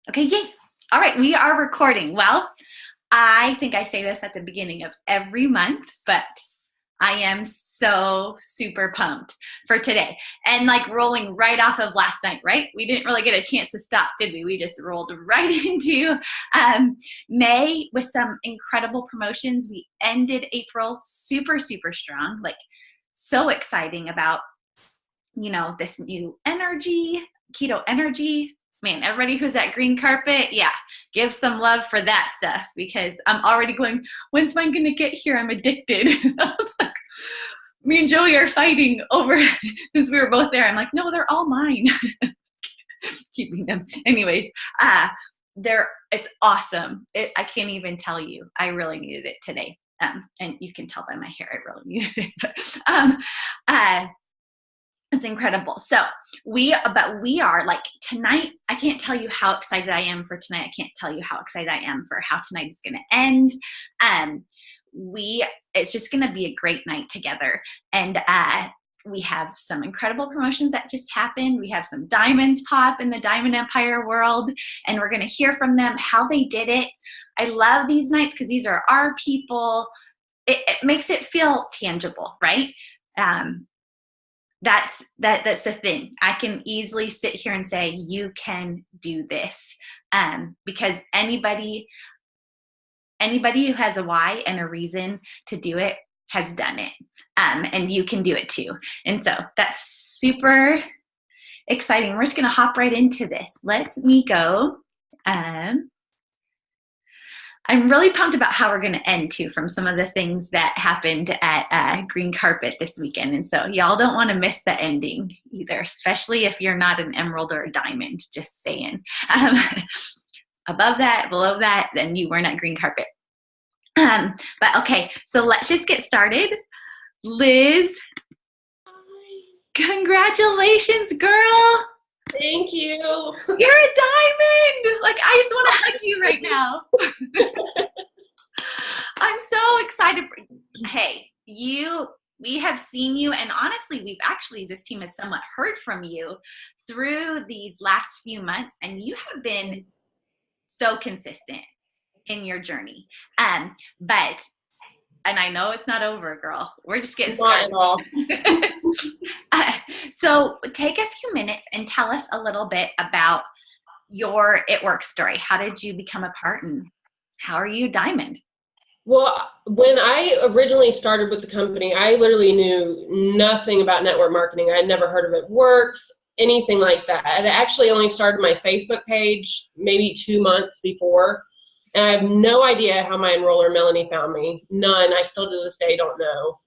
Okay, yay. All right, we are recording. Well, I think I say this at the beginning of every month, but I am so super pumped for today. And like rolling right off of last night, right? We didn't really get a chance to stop, did we? We just rolled right into May with some incredible promotions. We ended April super, super strong, like so exciting about, this new energy, keto energy. Man, everybody who's at green carpet, yeah, give some love for that stuff because I'm already going, when's mine going to get here? I'm addicted. I was like, me and Joey are fighting over, since we were both there. I'm like, no, they're all mine. Keeping them. Anyways, it's awesome. I can't even tell you. I really needed it today. And you can tell by my hair, I really needed it. But, it's incredible. So we are like tonight. I can't tell you how excited I am for tonight. I can't tell you how excited I am for how tonight is going to end. It's just going to be a great night together. And, we have some incredible promotions that just happened. We have some diamonds pop in the Diamond Empire world, and we're going to hear from them how they did it. I love these nights because these are our people. It makes it feel tangible, right? That's the thing. I can easily sit here and say, you can do this. Because anybody who has a why and a reason to do it has done it. And you can do it too. And so that's super exciting. We're just going to hop right into this. Let me go. I'm really pumped about how we're going to end too from some of the things that happened at Green Carpet this weekend. And so y'all don't want to miss the ending either, especially if you're not an emerald or a diamond, just saying. Above that, below that, then you weren't at Green Carpet. But okay, so let's just get started. Liz, congratulations, girl. Thank you. You're a diamond. Like, I just want to hug you right now. I'm so excited for you. Hey, we have seen you, and honestly, this team has somewhat heard from you through these last few months, and you have been so consistent in your journey. And I know it's not over, girl. We're just getting started. Not at all. So take a few minutes and tell us a little bit about your It Works story. How did you become a part, and how are you diamond? Well, when I originally started with the company, I literally knew nothing about network marketing. I had never heard of It Works, anything like that. I actually only started my Facebook page maybe 2 months before. And I have no idea how my enroller, Melanie, found me. None. I still to this day don't know.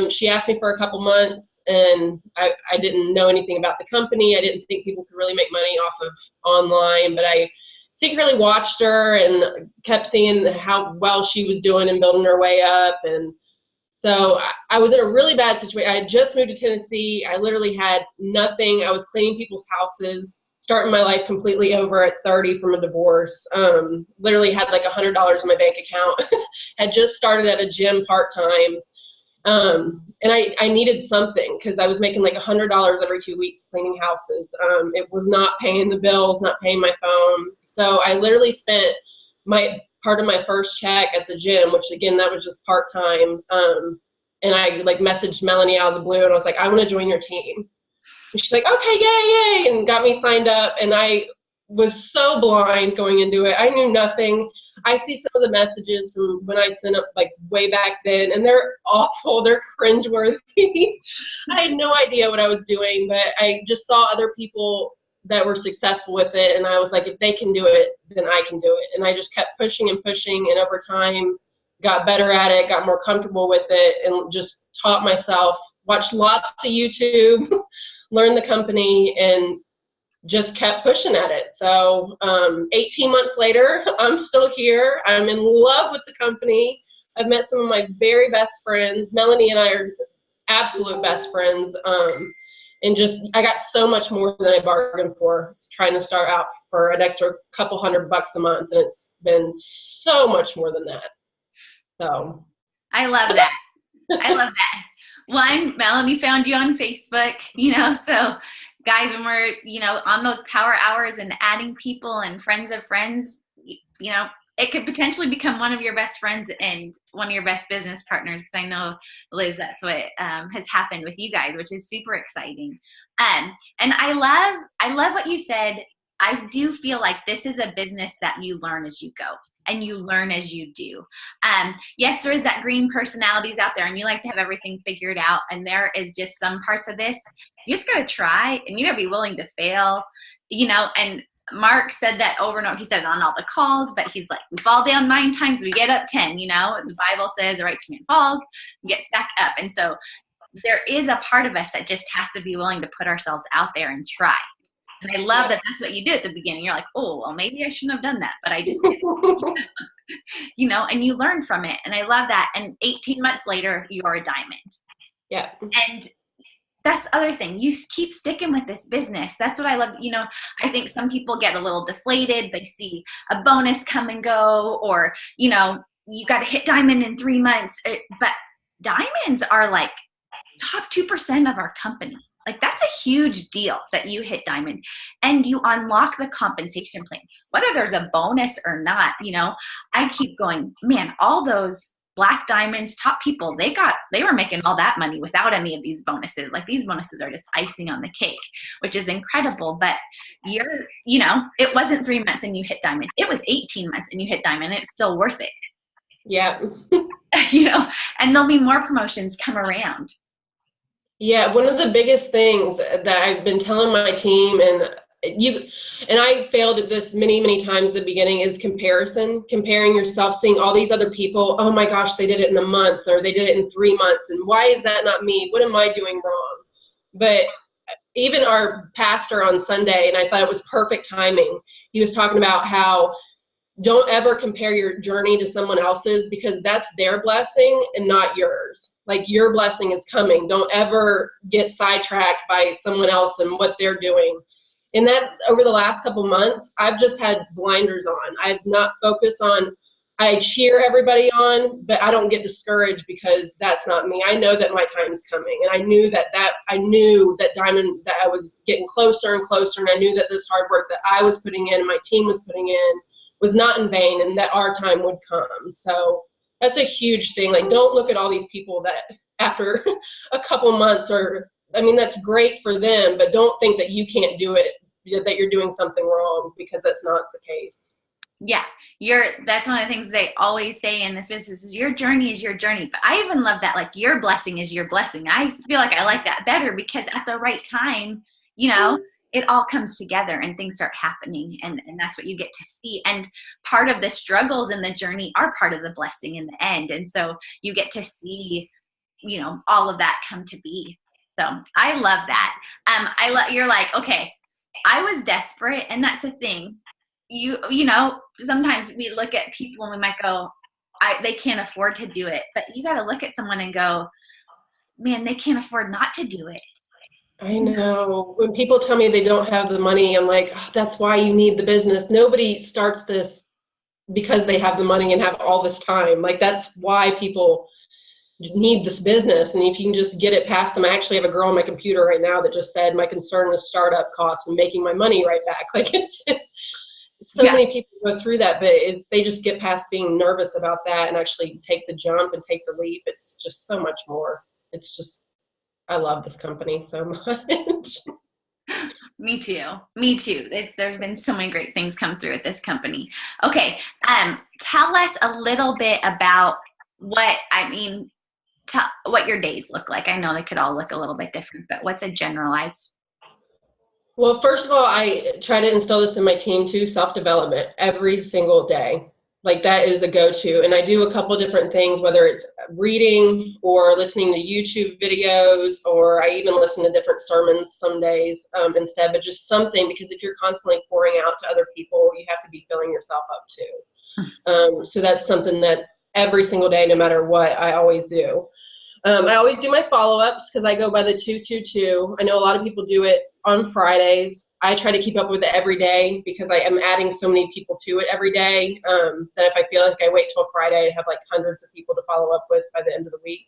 She asked me for a couple months, and I didn't know anything about the company. I didn't think people could really make money off of online, but I secretly watched her and kept seeing how well she was doing and building her way up. And so I was in a really bad situation. I had just moved to Tennessee. I literally had nothing. I was cleaning people's houses, starting my life completely over at 30 from a divorce. Literally had like $100 in my bank account. Had just started at a gym part-time. And I needed something because I was making like $100 every 2 weeks cleaning houses. It was not paying the bills, not paying my phone. So I literally spent part of my first check at the gym, which again, that was just part-time. And I like messaged Melanie out of the blue, and I was like, I want to join your team. And she's like, okay, yay, and got me signed up. And I was so blind going into it. I knew nothing. I see some of the messages from when I sent up like way back then, and they're awful. They're cringeworthy. I had no idea what I was doing, but I just saw other people that were successful with it. And I was like, if they can do it, then I can do it. And I just kept pushing and pushing. And over time, got better at it, got more comfortable with it, and just taught myself, watched lots of YouTube, learned the company, and just kept pushing at it. So 18 months later, I'm still here. I'm in love with the company. I've met some of my very best friends. Melanie and I are absolute best friends. And just, I got so much more than I bargained for, trying to start out for an extra couple $100 a month. And it's been so much more than that. So I love that. I love that. One, Melanie found you on Facebook, so guys, when we're, on those power hours and adding people and friends of friends, it could potentially become one of your best friends and one of your best business partners. Because I know, Liz, that's what has happened with you guys, which is super exciting. And I love what you said. I do feel like this is a business that you learn as you go. And you learn as you do. Yes, there is that green personalities out there, and you like to have everything figured out. And there is just some parts of this you just got to try, and you got to be willing to fail. And Mark said that over and over. He said it on all the calls, but he's like, we fall down 9 times, we get up 10. The Bible says, a righteous man falls, gets back up. And so there is a part of us that just has to be willing to put ourselves out there and try. And I love that that's what you did at the beginning. You're like, oh, well, maybe I shouldn't have done that, but I just did. And you learn from it. And I love that. And 18 months later, you're a diamond. Yeah. And that's the other thing. You keep sticking with this business. That's what I love. I think some people get a little deflated. They see a bonus come and go, or, you got to hit diamond in 3 months. But diamonds are like top 2% of our company. Like, that's a huge deal that you hit diamond and you unlock the compensation plan, whether there's a bonus or not. I keep going, man, all those black diamonds, top people, they were making all that money without any of these bonuses. Like, these bonuses are just icing on the cake, which is incredible. But it wasn't 3 months and you hit diamond. It was 18 months and you hit diamond, and it's still worth it. Yeah. And there'll be more promotions come around. Yeah, one of the biggest things that I've been telling my team, and I failed at this many, many times at the beginning, is comparing yourself, seeing all these other people. Oh my gosh, they did it in a month, or they did it in 3 months, and why is that not me? What am I doing wrong? But even our pastor on Sunday, and I thought it was perfect timing, he was talking about how don't ever compare your journey to someone else's, because that's their blessing and not yours. Like, your blessing is coming. Don't ever get sidetracked by someone else and what they're doing. And that, over the last couple months, I've just had blinders on. I've not focused on, I cheer everybody on, but I don't get discouraged, because that's not me. I know that my time is coming. And I knew that diamond, that I was getting closer and closer. And I knew that this hard work that I was putting in and my team was putting in was not in vain, and that our time would come. So that's a huge thing. Like, don't look at all these people that after a couple months that's great for them, but don't think that you can't do it, that you're doing something wrong, because that's not the case. Yeah. That's one of the things they always say in this business is your journey is your journey. But I even love that, like, your blessing is your blessing. I feel like I like that better, because at the right time, it all comes together and things start happening, and that's what you get to see. And part of the struggles in the journey are part of the blessing in the end. And so you get to see, all of that come to be. So I love that. You're like, okay, I was desperate. And that's the thing. Sometimes we look at people and we might go, they can't afford to do it. But you got to look at someone and go, man, they can't afford not to do it. I know. When people tell me they don't have the money, I'm like, oh, that's why you need the business. Nobody starts this because they have the money and have all this time. Like, that's why people need this business. And if you can just get it past them. I actually have a girl on my computer right now that just said, my concern is startup costs and making my money right back. Like, it's so many people go through that, but if they just get past being nervous about that and actually take the jump and take the leap, it's just so much more. It's just, I love this company so much. Me too. There's been so many great things come through at this company. Okay. Tell us a little bit about what your days look like. I know they could all look a little bit different, but what's a generalized? Well, first of all, I try to instill this in my team too, self-development every single day. Like, that is a go-to. And I do a couple different things, whether it's reading or listening to YouTube videos, or I even listen to different sermons some days instead, but just something, because if you're constantly pouring out to other people, you have to be filling yourself up too. So that's something that every single day, no matter what, I always do. I always do my follow-ups, because I go by the 222. I know a lot of people do it on Fridays. I try to keep up with it every day, because I am adding so many people to it every day that if I feel like I wait till Friday, I have like hundreds of people to follow up with by the end of the week.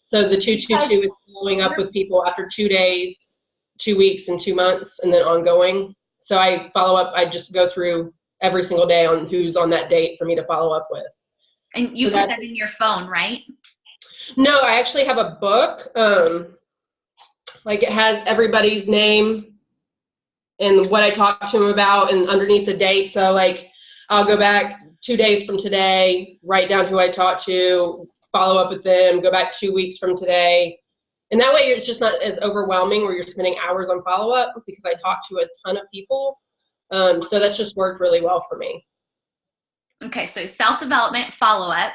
So the 222 is following up with people after 2 days, 2 weeks and 2 months, and then ongoing. So I follow up. I just go through every single day on who's on that date for me to follow up with. And you put that in your phone, right? No, I actually have a book. Like it has everybody's name and what I talked to them about, and underneath the date. So like I'll go back 2 days from today, write down who I talked to, follow up with them, go back 2 weeks from today. And that way it's just not as overwhelming where you're spending hours on follow-up, because I talk to a ton of people. So that's just worked really well for me. Okay, so self-development, follow-up.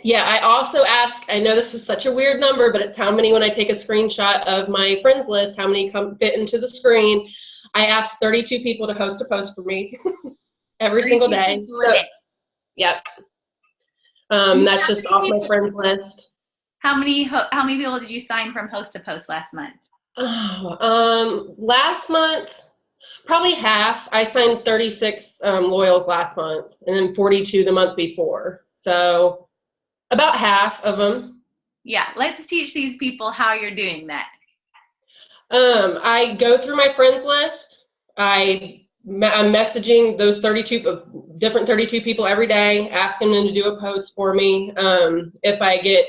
Yeah, I also ask, I know this is such a weird number, but it's how many, when I take a screenshot of my friends list, how many come fit into the screen. I ask 32 people to host a post for me every single day. So, yep. That's just off my friends list. How many people did you sign from host to post last month? Last month, probably half. I signed 36 loyals last month, and then 42 the month before. So about half of them. Yeah, let's teach these people how you're doing that. I go through my friends list. I'm messaging those 32 people every day, asking them to do a post for me. If I get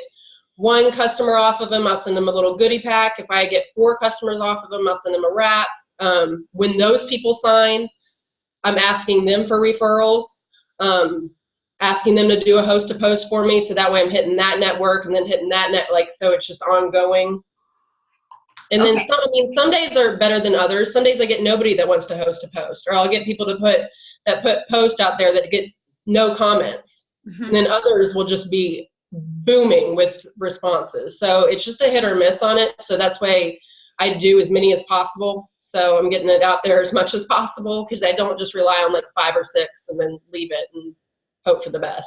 one customer off of them, I'll send them a little goodie pack. If I get 4 customers off of them, I'll send them a wrap. When those people sign, I'm asking them for referrals, asking them to do a host to post for me. So that way I'm hitting that network and then hitting that so it's just ongoing. And then some days are better than others. Some days I get nobody that wants to host a post, or I'll get people to put posts out there that get no comments. Mm-hmm. And then others will just be booming with responses. So it's just a hit or miss on it. So that's why I do as many as possible. So I'm getting it out there as much as possible, because I don't just rely on like 5 or 6 and then leave it and hope for the best.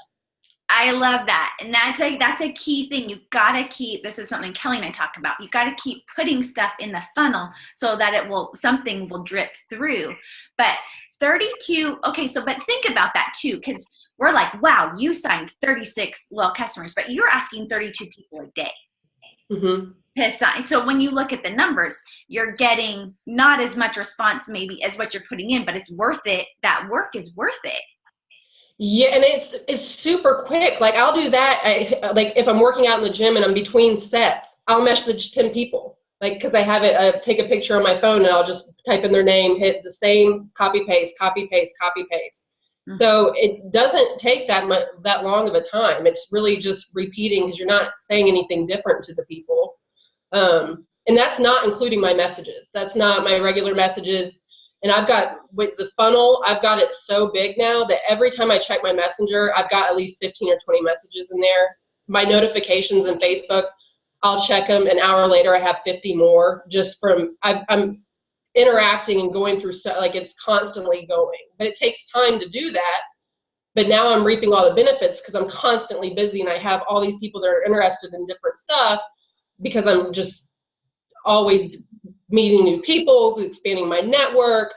I love that. And that's a key thing. You've got to keep, this is something Kelly and I talk about, you've got to keep putting stuff in the funnel so that something will drip through. But 32, okay, but think about that too, because we're like, wow, you signed 36 loyal customers, but you're asking 32 people a day. Mm-hmm. To sign. So when you look at the numbers, you're getting not as much response maybe as what you're putting in, but it's worth it. That work is worth it. Yeah, and it's super quick. Like I'll do that. Like if I'm working out in the gym and I'm between sets, I'll message 10 people. Like, because I have it, take a picture on my phone and I'll just type in their name, hit the same, copy paste, copy paste, copy paste. Mm-hmm. So it doesn't take that long of a time. It's really just repeating, because you're not saying anything different to the people. And that's not including my messages. That's not my regular messages. And I've got, with the funnel, I've got it so big now that every time I check my messenger, I've got at least 15 or 20 messages in there. My notifications in Facebook, I'll check them. An hour later, I have 50 more just from, I'm interacting and going through stuff, like it's constantly going. But it takes time to do that. But now I'm reaping all the benefits because I'm constantly busy and I have all these people that are interested in different stuff, because I'm just always meeting new people, expanding my network,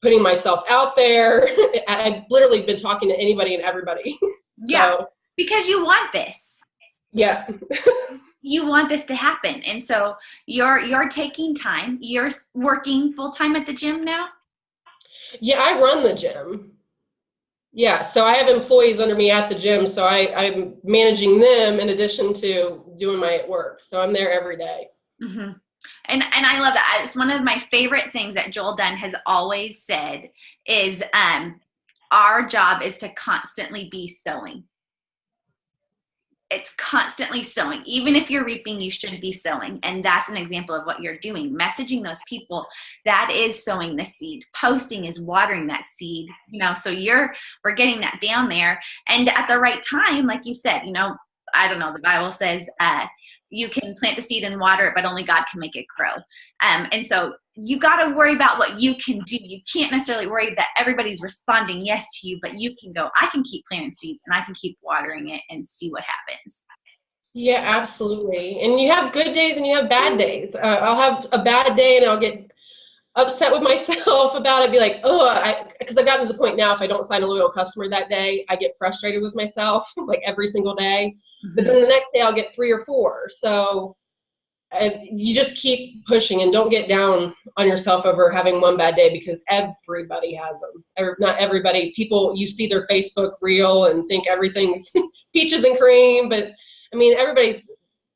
putting myself out there. I've literally been talking to anybody and everybody. Yeah, so, because you want this. Yeah. You want this to happen. And so you're taking time. You're working full-time at the gym now? Yeah, I run the gym. Yeah, so I have employees under me at the gym, so I'm managing them in addition to doing my work. So I'm there every day. Mm-hmm. And I love that. It's one of my favorite things that Joel Dunn has always said is our job is to constantly be sowing. It's constantly sowing. Even if you're reaping, you should be sowing. And that's an example of what you're doing. Messaging those people, that is sowing the seed. Posting is watering that seed, so we're getting that down there. And at the right time, like you said, I don't know, the Bible says you can plant the seed and water it, but only God can make it grow. And so you got to worry about what you can do. You can't necessarily worry that everybody's responding yes to you, but you can go, I can keep planting seeds and I can keep watering it and see what happens. Yeah, absolutely. And you have good days and you have bad days. I'll have a bad day and I'll get upset with myself about it. Be like, because I've gotten to the point now, if I don't sign a loyal customer that day, I get frustrated with myself like every single day. Mm-hmm. But then the next day I'll get 3 or 4. So you just keep pushing and don't get down on yourself over having one bad day, because everybody has them. Not everybody. People, you see their Facebook reel and think everything's peaches and cream, but I mean, everybody's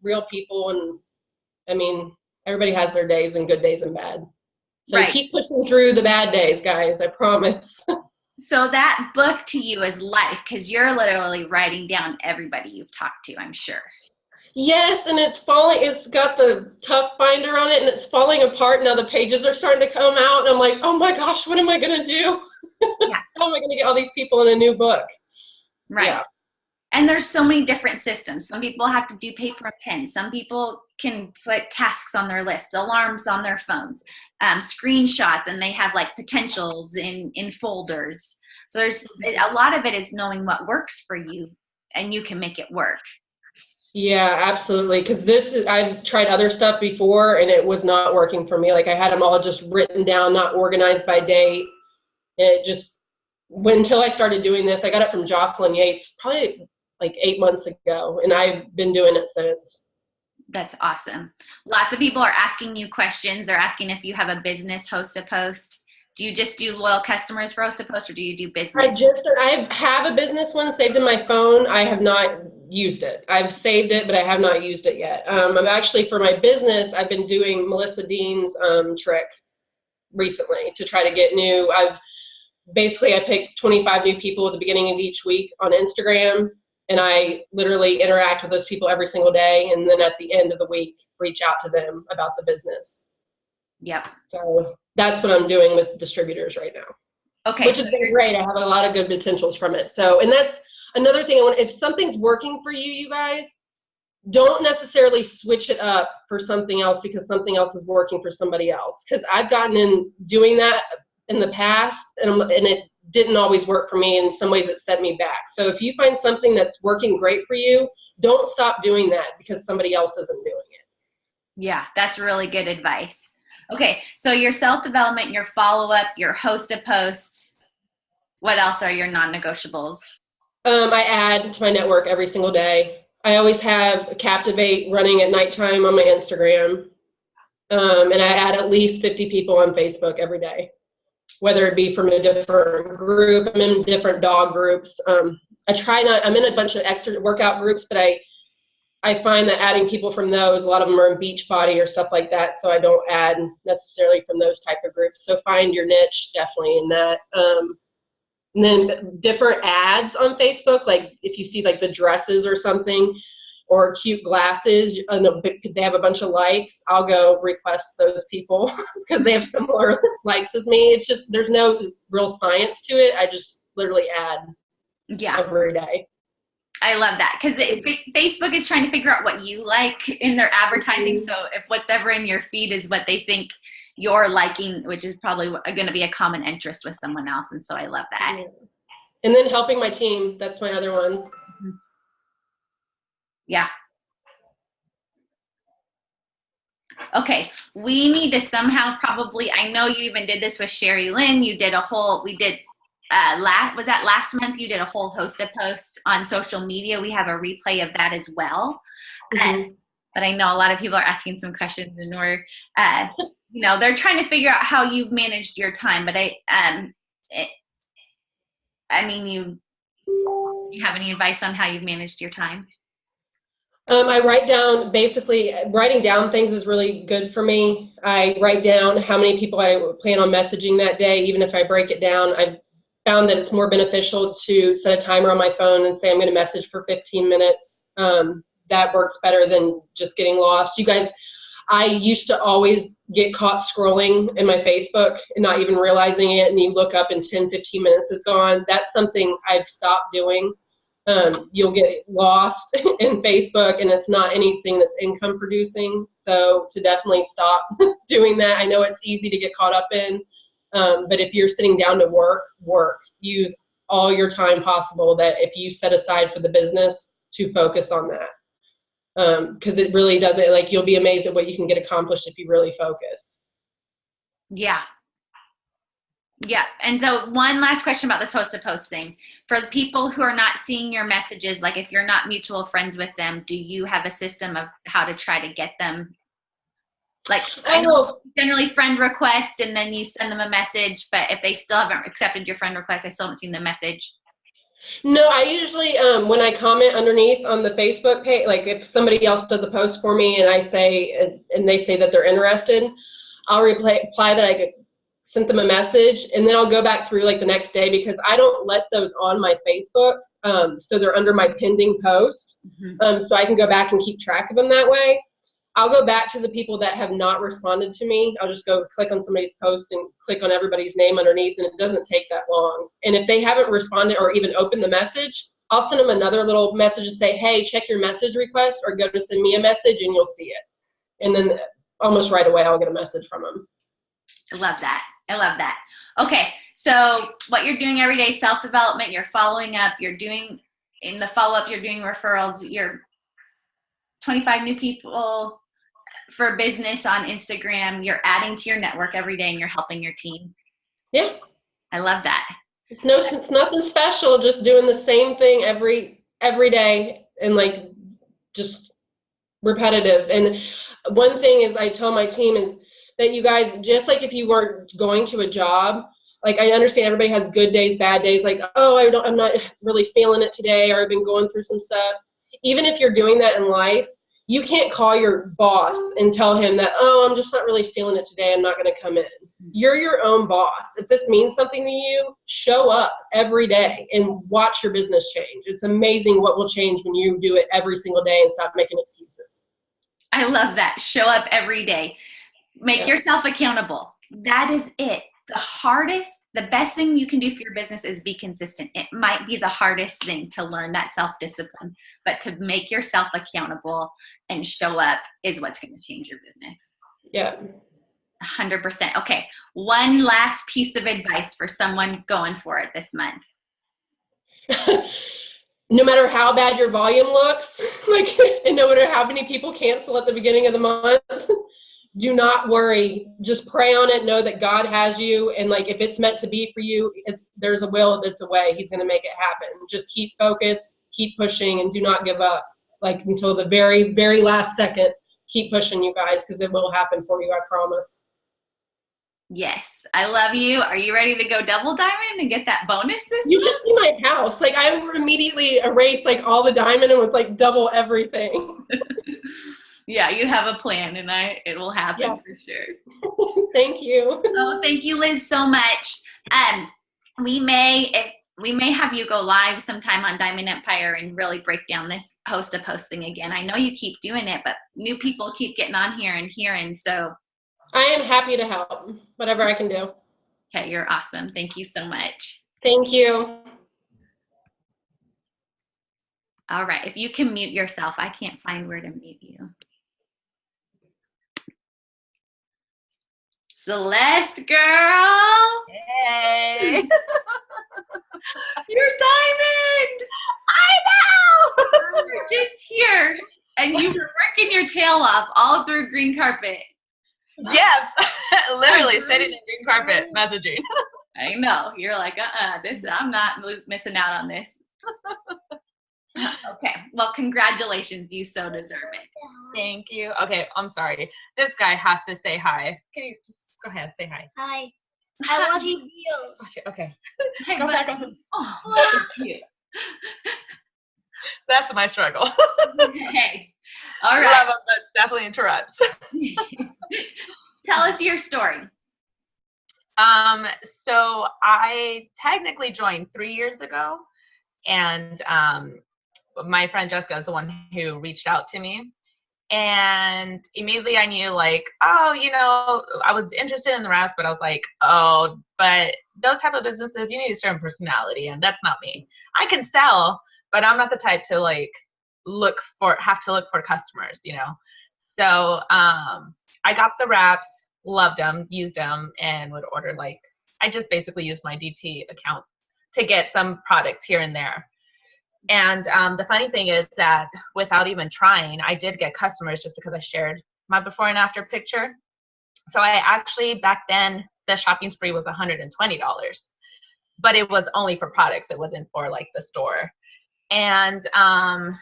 real people, and I mean, everybody has their days and good days and bad. So right. Keep pushing through the bad days, guys. I promise. So that book to you is life, because you're literally writing down everybody you've talked to, I'm sure. Yes, and it's falling. It's got the tough binder on it, and it's falling apart. Now the pages are starting to come out, and I'm like, oh my gosh, what am I going to do? Yeah. How am I going to get all these people in a new book? Right. Yeah. And there's so many different systems. Some people have to do paper and pen. Some people can put tasks on their list, alarms on their phones, screenshots, and they have like potentials in folders. So there's a lot of it is knowing what works for you, and you can make it work. Yeah, absolutely. Because I've tried other stuff before, and it was not working for me. Like, I had them all just written down, not organized by date. And it just, until I started doing this, I got it from Jocelyn Yates probably like 8 months ago, and I've been doing it since. That's awesome. Lots of people are asking you questions. They're asking if you have a business host a post. Do you just do loyal customers for host a post, or do you do business? I have a business one saved in my phone. I have not used it. I've saved it, but I have not used it yet. I'm actually, for my business, I've been doing Melissa Dean's trick recently to try to get new. I pick 25 new people at the beginning of each week on Instagram, and I literally interact with those people every single day, and then at the end of the week, reach out to them about the business. Yep. So that's what I'm doing with distributors right now. Okay. Which has been great. I have a lot of good potentials from it. So, and that's another thing. If something's working for you, you guys, don't necessarily switch it up for something else because something else is working for somebody else. Because I've gotten in doing that in the past, and it didn't always work for me. In some ways, it set me back. So if you find something that's working great for you, don't stop doing that because somebody else isn't doing it. Yeah, that's really good advice. Okay, so your self-development, your follow-up, your host a post. What else are your non-negotiables? I add to my network every single day. I always have Captivate running at nighttime on my Instagram. And I add at least 50 people on Facebook every day, whether it be from a different group. I'm in different dog groups. I'm in a bunch of extra workout groups, but I find that adding people from those, a lot of them are in Beachbody or stuff like that, so I don't add necessarily from those type of groups. So find your niche definitely in that. And then different ads on Facebook, like if you see like the dresses or something, or cute glasses, and they have a bunch of likes, I'll go request those people because they have similar likes as me. It's just, there's no real science to it. I just literally add every day. I love that, because Facebook is trying to figure out what you like in their advertising. Mm-hmm. So if what's ever in your feed is what they think you're liking, which is probably going to be a common interest with someone else. And so I love that. Yeah. And then helping my team. That's my other one. Mm-hmm. Yeah. Okay. We need to somehow probably, I know you even did this with Sherry Lynn. You did was that last month you did a whole host of posts on social media. We have a replay of that as well. Mm-hmm. But I know a lot of people are asking some questions, and we're, they're trying to figure out how you've managed your time. But you have any advice on how you've managed your time? I write down, basically writing down things is really good for me. I write down how many people I plan on messaging that day, even if I break it down. I've found that it's more beneficial to set a timer on my phone and say I'm going to message for 15 minutes. That works better than just getting lost. You guys, I used to always get caught scrolling in my Facebook and not even realizing it, and you look up and 10, 15 minutes is gone. That's something I've stopped doing. You'll get lost in Facebook, and it's not anything that's income producing. So to definitely stop doing that. I know it's easy to get caught up in. But if you're sitting down to work, use all your time possible that if you set aside for the business to focus on that. Because it really doesn't, like, you'll be amazed at what you can get accomplished if you really focus. Yeah. Yeah. And so one last question about this host-to-post thing. For the people who are not seeing your messages, like if you're not mutual friends with them, do you have a system of how to try to get them Like, I know generally friend request and then you send them a message, but if they still haven't accepted your friend request, I still haven't seen the message. No, I usually, when I comment underneath on the Facebook page, like if somebody else does a post for me and I say, and they say that they're interested, I'll reply that I sent them a message, and then I'll go back through like the next day, because I don't let those on my Facebook. So they're under my pending post. So I can go back and keep track of them that way. I'll go back to the people that have not responded to me. I'll just go click on somebody's post and click on everybody's name underneath, and it doesn't take that long. And if they haven't responded or even opened the message, I'll send them another little message to say, hey, check your message request, or go to send me a message and you'll see it. And then almost right away, I'll get a message from them. I love that. I love that. Okay, so what you're doing every day, self-development, you're following up, you're doing, in the follow-up, you're doing referrals, you're 25 new people for business on Instagram, you're adding to your network every day, and you're helping your team. Yeah. I love that. It's nothing special, just doing the same thing every day, and like just repetitive. And one thing is I tell my team is that you guys, just like if you were going to a job, like I understand everybody has good days, bad days, like, oh, I'm not really feeling it today, or I've been going through some stuff. Even if you're doing that in life, you can't call your boss and tell him that, oh, I'm just not really feeling it today, I'm not going to come in. You're your own boss. If this means something to you, show up every day and watch your business change. It's amazing what will change when you do it every single day and stop making excuses. I love that. Show up every day. Make yourself accountable. That is it. The best thing you can do for your business is be consistent. It might be the hardest thing to learn, that self-discipline, but to make yourself accountable and show up is what's going to change your business. Yeah. 100%. Okay. One last piece of advice for someone going for it this month. No matter how bad your volume looks, like, and no matter how many people cancel at the beginning of the month, do not worry. Just pray on it. Know that God has you, and like if it's meant to be for you, there's a will, there's a way. He's going to make it happen. Just keep focused, keep pushing, and do not give up. Like until the very, very last second, keep pushing, you guys, because it will happen for you. I promise. Yes, I love you. Are you ready to go double diamond and get that bonus this You month? just see my house. Like I immediately erased like all the diamond and was like double everything. Yeah, you have a plan, and it will happen for sure. Thank you. Oh, thank you, Liz, so much. We may have you go live sometime on Diamond Empire and really break down this post-to-post thing again. I know you keep doing it, but new people keep getting on here and hearing. So I am happy to help, whatever I can do. Okay, you're awesome. Thank you so much. Thank you. All right, if you can mute yourself, I can't find where to mute you. Celeste, girl. Hey. You're diamond. I know. You're just here, and you were working your tail off all through green carpet. Yes, literally sitting in green carpet messaging. I know. You're like, I'm not missing out on this. Okay, well, congratulations. You so deserve it. Thank you. Okay, I'm sorry. This guy has to say hi. Can you just go ahead, say hi? Hi. I watch your videos. Okay. Hey, Go back on. Oh, thank you. That's my struggle. Hey, all right. Love him, but definitely interrupts. Tell us your story. So I technically joined 3 years ago, and my friend Jessica is the one who reached out to me, and immediately I knew, like, oh, you know, I was interested in the rest, but I was like, oh, but those type of businesses, you need a certain personality, and that's not me. I can sell, but I'm not the type to like have to look for customers, you know. So I got the wraps, loved them, used them, and would order, like, I just basically used my DT account to get some products here and there. And the funny thing is that without even trying, I did get customers just because I shared my before and after picture. So I actually, back then, the shopping spree was $120, but it was only for products. It wasn't for like the store. And I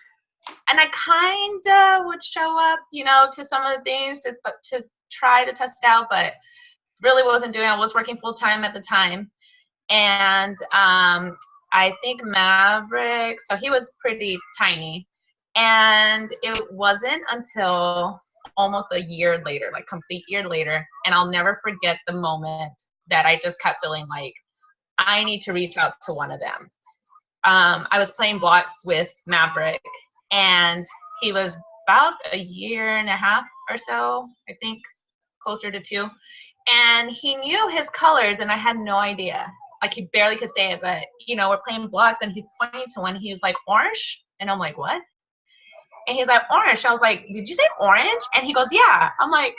kind of would show up, you know, to some of the things to try to test it out, but really wasn't doing it. I was working full time at the time. And I think Maverick, so he was pretty tiny. And it wasn't until almost a year later, like complete year later, and I'll never forget the moment that I just kept feeling like I need to reach out to one of them. I was playing blocks with Maverick, and he was about a year and a half or so, I think, closer to 2. And he knew his colors, and I had no idea. Like, he barely could say it, but, you know, we're playing blocks, and he's pointing to one. He was like, orange? And I'm like, what? And he's like, orange. I was like, did you say orange? And he goes, yeah. I'm like,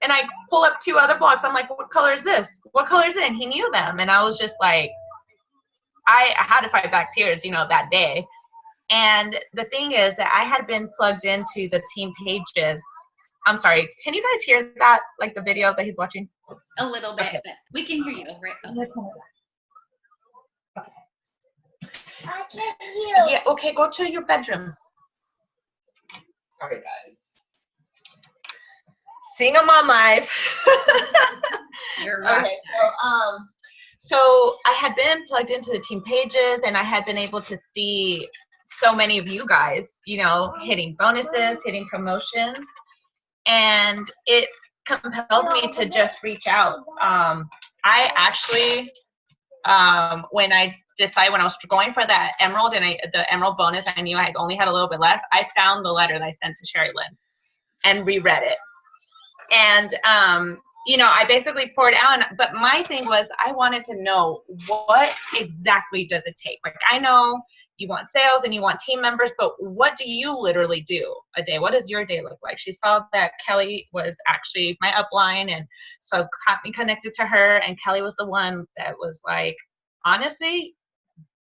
and I pull up 2 other blocks. I'm like, what color is this? What color is it? And he knew them. And I was just like, I had to fight back tears, you know, that day. And the thing is that I had been plugged into the team pages. I'm sorry. Can you guys hear that, like the video that he's watching? A little bit, Okay. but we can hear you over it. Okay. I can't hear. Yeah, okay, go to your bedroom. Sorry, guys. Seeing them on live. You're right. Okay, so I had been plugged into the team pages, and I had been able to see so many of you guys, you know, hitting bonuses, hitting promotions, and it compelled me to just reach out. I actually, when I was going for that emerald and the emerald bonus, I knew I only had a little bit left. I found the letter that I sent to Sherry Lynn and reread it. And, you know, I basically poured out, but my thing was I wanted to know, what exactly does it take? Like, I know you want sales and you want team members, but what do you literally do a day? What does your day look like? She saw that Kelly was actually my upline, and so got me connected to her, and Kelly was the one that was like, honestly,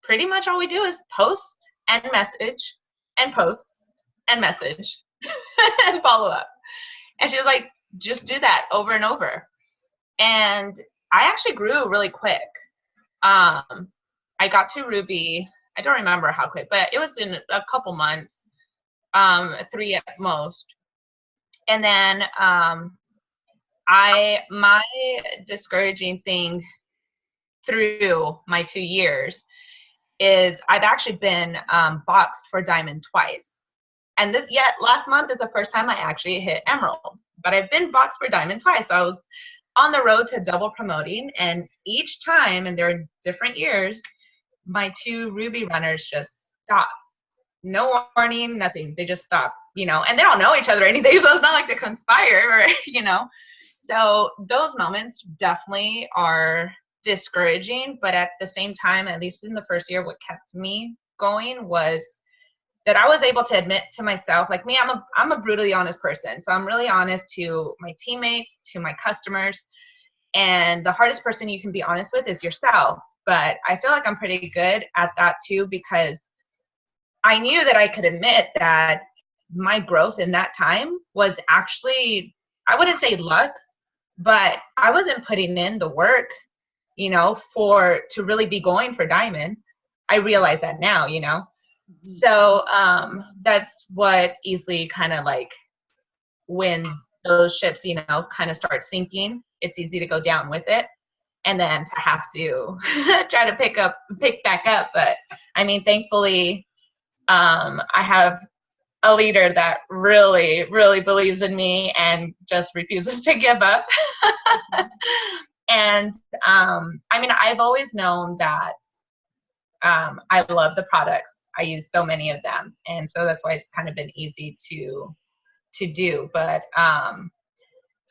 pretty much all we do is post and message and post and message and follow up. And she was like, just do that over and over. And I actually grew really quick. I got to Ruby, I don't remember how quick, but it was in a couple months, 3 at most. And then my discouraging thing through my 2 years is I've actually been boxed for diamond twice. And last month is the first time I actually hit emerald, but I've been boxed for diamond twice. So I was on the road to double promoting, and each time, and they're different years, my 2 ruby runners just stop. No warning, nothing. They just stop, you know, and they don't know each other or anything, so it's not like they conspire or, you know. So those moments definitely are discouraging, but at the same time, at least in the first year, what kept me going was that I was able to admit to myself, like me, I'm a brutally honest person. So I'm really honest to my teammates, to my customers, and the hardest person you can be honest with is yourself. But I feel like I'm pretty good at that too, because I knew that I could admit that my growth in that time was actually, I wouldn't say luck, but I wasn't putting in the work, you know, to really be going for diamond. I realize that now, you know. So that's what easily kind of like, when those ships, you know, kind of start sinking, it's easy to go down with it, and then to have to try to pick back up. But I mean, thankfully, I have a leader that really, really believes in me and just refuses to give up. And I mean, I've always known that I love the products. I use so many of them, and so that's why it's kind of been easy to do. But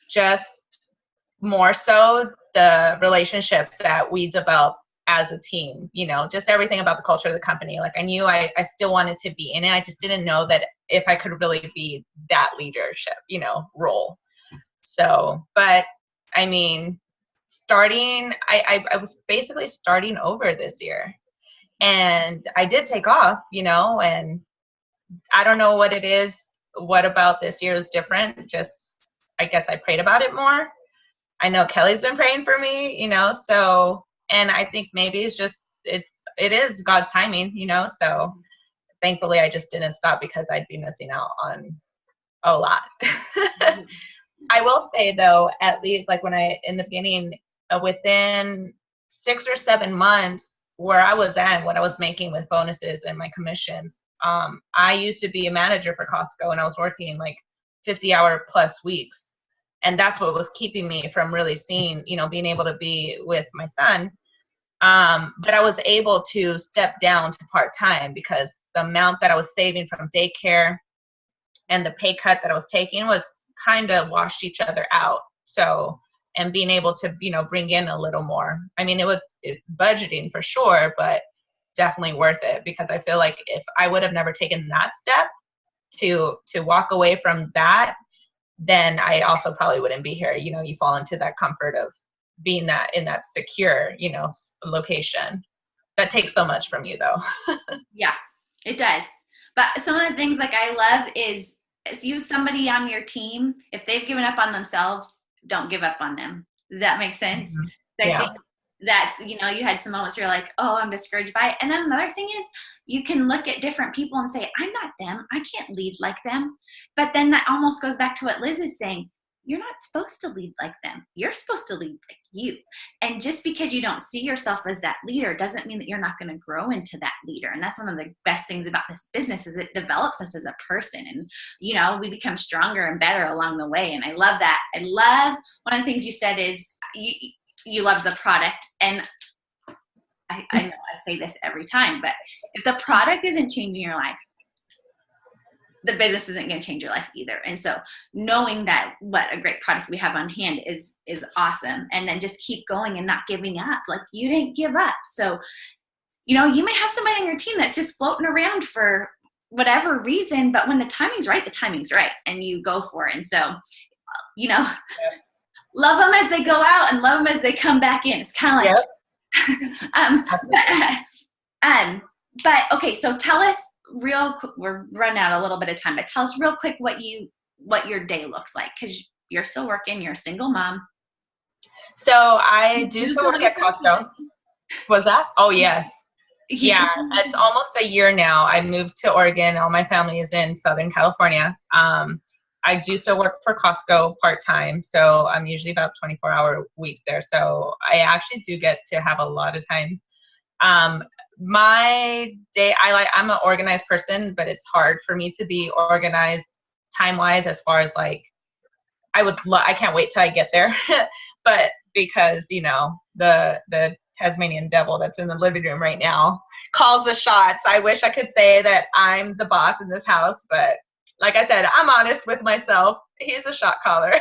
just more so the relationships that we develop as a team, you know, just everything about the culture of the company. Like, I knew I still wanted to be in it. I just didn't know that if I could really be that leadership, you know, role. So, but I mean, I was basically starting over this year. And I did take off, you know, and I don't know what it is. What about this year is different? Just, I guess I prayed about it more. I know Kelly's been praying for me, you know, so, and I think maybe it's just, it is God's timing, you know, so thankfully I just didn't stop, because I'd be missing out on a lot. I will say though, at least like when in the beginning, within 6 or 7 months where I was at, what I was making with bonuses and my commissions, I used to be a manager for Costco and I was working like 50-hour plus weeks. And that's what was keeping me from really seeing, being able to be with my son. But I was able to step down to part-time because the amount that I was saving from daycare and the pay cut that I was taking was kind of washed each other out. So, and being able to, bring in a little more. I mean, it was budgeting for sure, but definitely worth it, because I feel like if I would have never taken that step to walk away from that, then I also probably wouldn't be here. You fall into that comfort of being in that secure, location. That takes so much from you though. Yeah, it does. But some of the things like I love is use somebody on your team. If they've given up on themselves, don't give up on them. Does that make sense? Mm-hmm. I Yeah. think that's, you had some moments where you're like, oh, I'm discouraged by it. And then another thing is you can look at different people and say, I'm not them. I can't lead like them. But then that almost goes back to what Liz is saying. You're not supposed to lead like them. You're supposed to lead like you. And just because you don't see yourself as that leader doesn't mean that you're not going to grow into that leader. And that's one of the best things about this business is it develops us as a person. And, we become stronger and better along the way. And I love that. I love one of the things you said is you love the product. And I know I say this every time, but if the product isn't changing your life, the business isn't going to change your life either. And so knowing that what a great product we have on hand is awesome. And then just keep going and not giving up. Like you didn't give up. So, you may have somebody on your team that's just floating around for whatever reason, but when the timing's right, the timing's right and you go for it. And so, love them as they go out and love them as they come back in. It's kind of like, but okay. So tell us real quick, we're running out a little bit of time, but tell us real quick what your day looks like. Cause you're still working, you're a single mom. So I do still work at Costco. Was that? Oh yes. Yeah. It's almost a year now. I moved to Oregon. All my family is in Southern California. I do still work for Costco part-time. So I'm usually about 24-hour weeks there. So I actually do get to have a lot of time. My day, I'm an organized person, but it's hard for me to be organized time-wise as far as like, I can't wait till I get there. But because, the Tasmanian devil that's in the living room right now calls the shots. I wish I could say that I'm the boss in this house, but like I said, I'm honest with myself. He's a shot caller.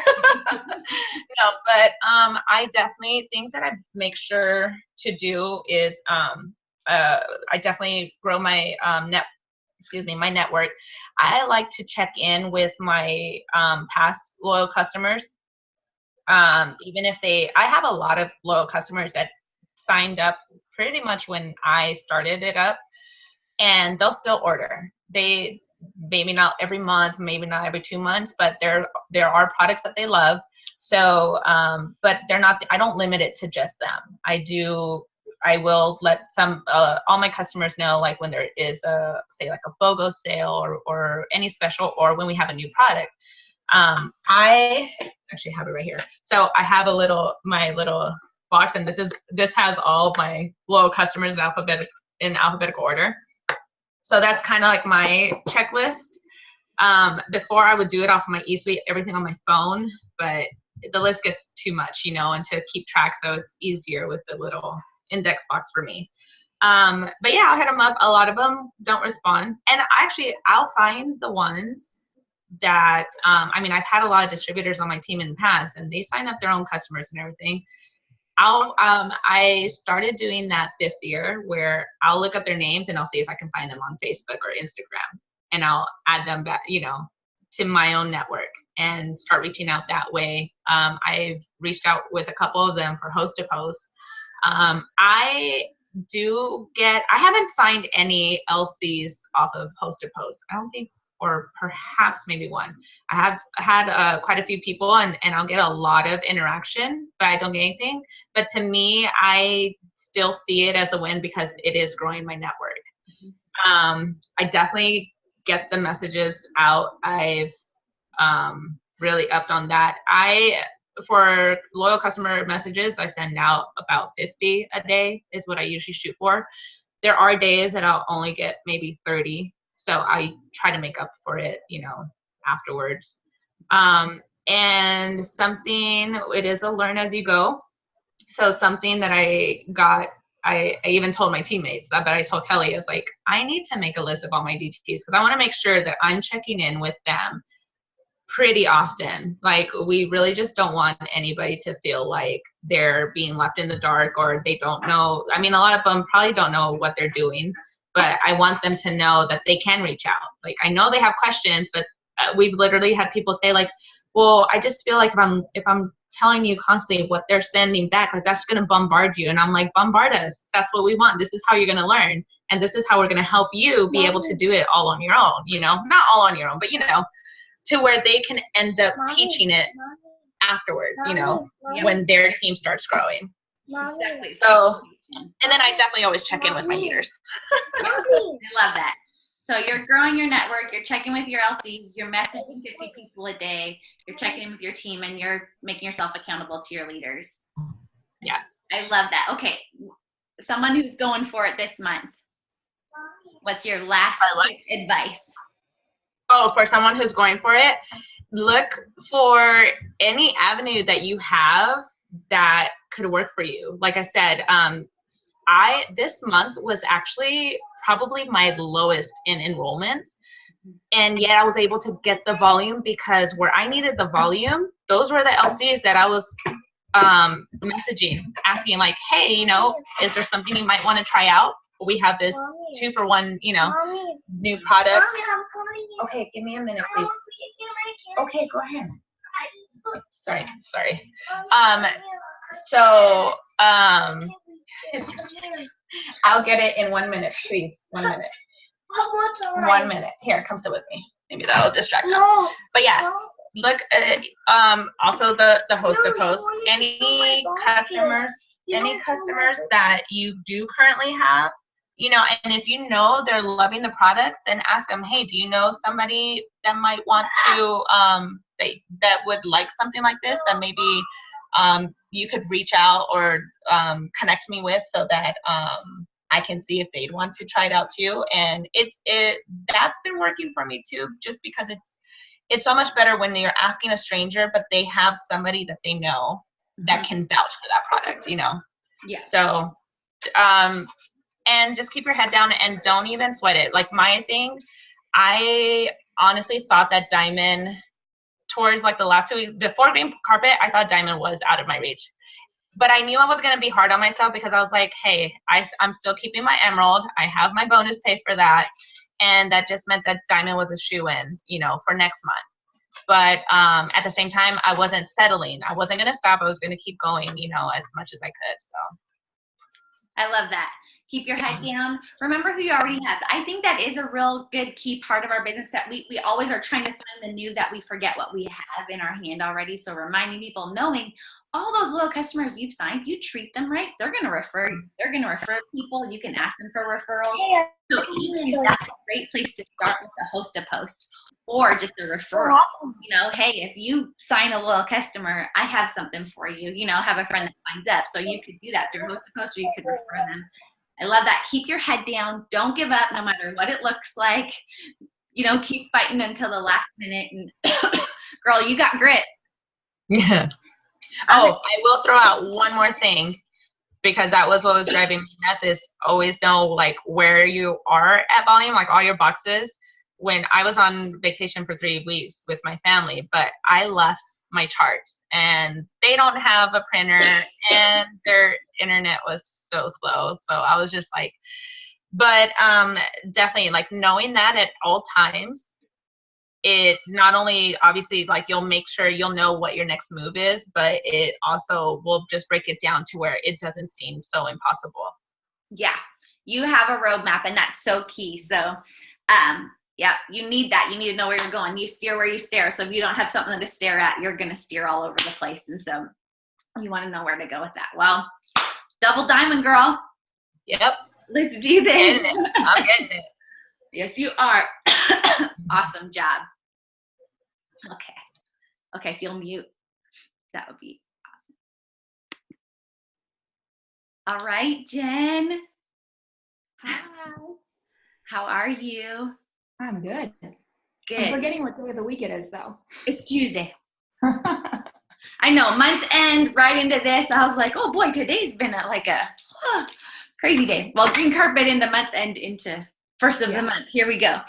No, but I definitely, things that I make sure to do is I definitely grow my my network. I like to check in with my past loyal customers. Even if I have a lot of loyal customers that signed up pretty much when I started it up, and they'll still order. They maybe not every month, maybe not every 2 months, but there are products that they love. So, but they're not, I don't limit it to just them. I will let all my customers know, like when there is say like a BOGO sale or any special, or when we have a new product. I actually have it right here. So I have my little box, and this has all of my loyal customers in alphabetical order. So that's kind of like my checklist. Before I would do it off of my eSuite, everything on my phone, but the list gets too much, and to keep track. So it's easier with the little index box for me. But yeah, I'll hit them up. A lot of them don't respond. And actually, I'll find the ones that, I've had a lot of distributors on my team in the past, and they sign up their own customers and everything. I started doing that this year, where I'll look up their names and I'll see if I can find them on Facebook or Instagram, and I'll add them back, to my own network and start reaching out that way. I've reached out with a couple of them for host to post. I haven't signed any LCs off of host to post. I don't think, or perhaps maybe one. I have had quite a few people, and I'll get a lot of interaction, but I don't get anything. But to me, I still see it as a win because it is growing my network. I definitely get the messages out. I've really upped on that. For loyal customer messages, I send out about 50 a day is what I usually shoot for. There are days that I'll only get maybe 30. So I try to make up for it, afterwards. And it is a learn as you go. So something that I got, I even told my teammates, but I told Kelly, I was like, I need to make a list of all my DTs because I want to make sure that I'm checking in with them pretty often. Like, we really just don't want anybody to feel like they're being left in the dark or they don't know. I mean, a lot of them probably don't know what they're doing, but I want them to know that they can reach out. Like, I know they have questions, but we've literally had people say like, well, I just feel like if I'm telling you constantly what they're sending back, like that's going to bombard you. And I'm like, bombard us. That's what we want. This is how you're going to learn. And this is how we're going to help you be able to do it all on your own, not all on your own, but to where they can end up teaching it afterwards, when their team starts growing. Exactly. So, and then I definitely always check in with my leaders. I love that. So you're growing your network, you're checking with your LC, you're messaging 50 people a day, you're checking in with your team, and you're making yourself accountable to your leaders. Yes. I love that. Okay. Someone who's going for it this month, what's your last advice? Oh, for someone who's going for it, look for any avenue that you have that could work for you. Like I said, this month was actually probably my lowest in enrollments, and yet I was able to get the volume because where I needed the volume, those were the LCs that I was messaging, asking like, hey, is there something you might want to try out? We have this 2-for-1, new product. Okay, give me a minute, please. Okay, go ahead. Sorry. I'll get it in 1 minute, please. 1 minute. 1 minute. Here, come sit with me. Maybe that'll distract them. But yeah, look at also the host to post. Any customers that you do currently have, and if they're loving the products, then ask them, hey, do you know somebody that might want to that would like something like this, that maybe you could reach out or connect me with, so that I can see if they'd want to try it out too. And that's been working for me too, just because it's so much better when you're asking a stranger, but they have somebody that they know that can vouch for that product, Yeah. So, and just keep your head down and don't even sweat it. Like my thing, I honestly thought that Diamond, towards like the last 2 weeks before green carpet, I thought Diamond was out of my reach. But I knew I was going to be hard on myself because I was like, hey, I'm still keeping my Emerald. I have my bonus pay for that. And that just meant that Diamond was a shoo-in, for next month. But at the same time, I wasn't settling. I wasn't going to stop. I was going to keep going, as much as I could. So I love that. Keep your head down. Remember who you already have. I think that is a real good key part of our business, that we always are trying to find the new, that we forget what we have in our hand already. So reminding people, knowing all those little customers you've signed, you treat them right, they're going to refer people. You can ask them for referrals. So even that's a great place to start with the host a post or just a referral. Hey, if you sign a little customer, I have something for you. Have a friend that signs up. So you could do that through host a post, or you could refer them. I love that. Keep your head down. Don't give up no matter what it looks like. Keep fighting until the last minute. And girl, you got grit. Yeah. Oh, I will throw out one more thing, because that was what was driving me nuts, is always know like where you are at volume, like all your boxes. When I was on vacation for 3 weeks with my family, but I left my charts and they don't have a printer and their internet was so slow. So I was just like, but definitely like knowing that at all times, it not only obviously like you'll make sure you'll know what your next move is, but it also will just break it down to where it doesn't seem so impossible. Yeah, you have a roadmap, and that's so key. So yeah, you need that. You need to know where you're going. You steer where you stare. So if you don't have something to stare at, you're going to steer all over the place. And so you want to know where to go with that. Well, double diamond, girl. Yep. Let's do this. I'm getting it. Yes, you are. Awesome job. Okay. Okay, if you'll mute, that would be awesome. All right, Jen. Hi. How are you? I'm good. Good. I'm forgetting what day of the week it is, though. It's Tuesday. I know, month's end, right into this. I was like, oh boy, today's been a crazy day. Well, green carpet into month's end into first of the month. Here we go.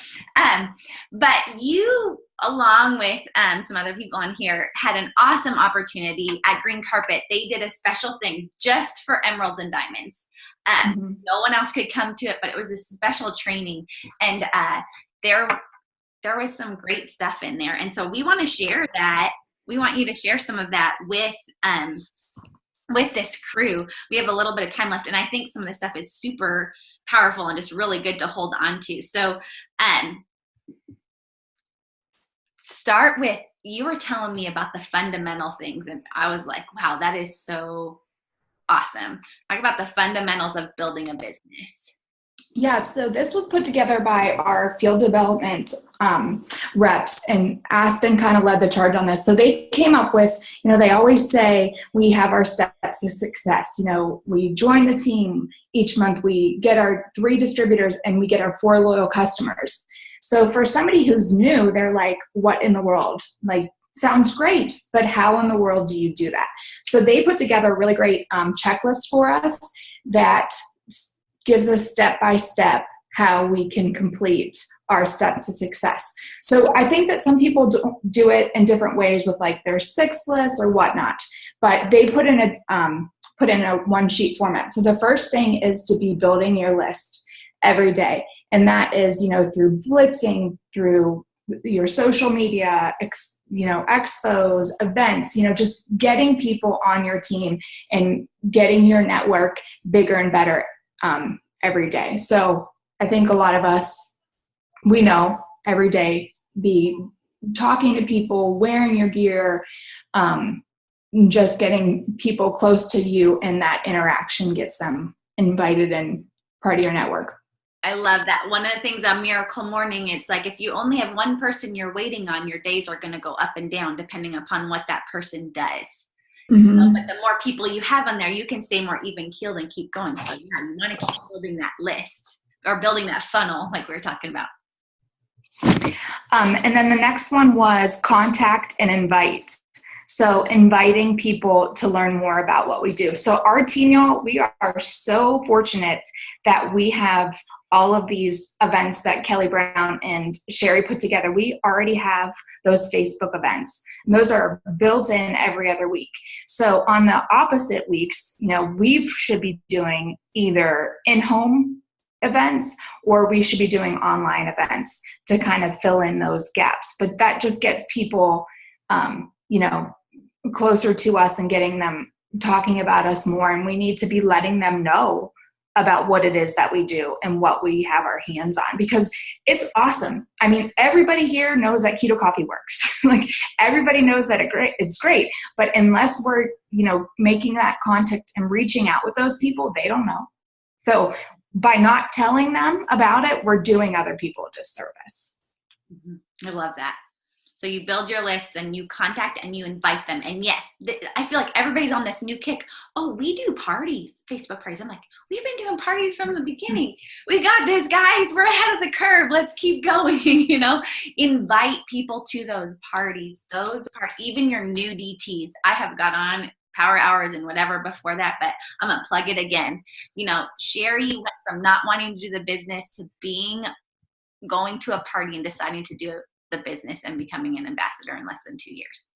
But you, along with some other people on here, had an awesome opportunity at Green Carpet. They did a special thing just for emeralds and diamonds. No one else could come to it, but it was a special training. And there was some great stuff in there. And so we want to share that. We want you to share some of that with this crew. We have a little bit of time left, and I think some of this stuff is super powerful and just really good to hold on to. So start with, you were telling me about the fundamental things, and I was like, wow, that is so awesome. Talk about the fundamentals of building a business. Yeah, so this was put together by our field development reps, and Aspen kind of led the charge on this. So they came up with, they always say we have our steps to success. We join the team each month, we get our 3 distributors, and we get our 4 loyal customers. So for somebody who's new, they're like, what in the world? Like, sounds great, but how in the world do you do that? So they put together a really great checklist for us that gives us step-by-step how we can complete our steps to success. So I think that some people do it in different ways with like their 6 list or whatnot, but they put in a one-sheet format. So the first thing is to be building your list every day. And that is, through blitzing, through your social media, expos, events, just getting people on your team and getting your network bigger and better every day. So I think a lot of us, we know every day, be talking to people, wearing your gear, just getting people close to you, and that interaction gets them invited and part of your network. I love that. One of the things on Miracle Morning, it's like if you only have one person you're waiting on, your days are going to go up and down depending upon what that person does. But the more people you have on there, you can stay more even-keeled and keep going. So you want to keep building that list or building that funnel like we were talking about. And then the next one was contact and invite. So inviting people to learn more about what we do. So our team, y'all, we are so fortunate that we have all of these events that Kelly Brown and Sherry put together. We already have those Facebook events. And those are built in every other week. So on the opposite weeks, we should be doing either in-home events or we should be doing online events to kind of fill in those gaps. But that just gets people, closer to us and getting them talking about us more. And we need to be letting them know about what it is that we do and what we have our hands on, because it's awesome. I mean, everybody here knows that keto coffee works. Like, everybody knows that it's great, but unless we're, making that contact and reaching out with those people, they don't know. So by not telling them about it, we're doing other people a disservice. I love that. So you build your lists and you contact and you invite them. And yes, I feel like everybody's on this new kick. Oh, we do parties, Facebook parties. I'm like, we've been doing parties from the beginning. We got this, guys. We're ahead of the curve. Let's keep going. Invite people to those parties. Even your new DTs. I have got on power hours and whatever before that, but I'm going to plug it again. Sherry went from not wanting to do the business to going to a party and deciding to do the business and becoming an ambassador in less than 2 years.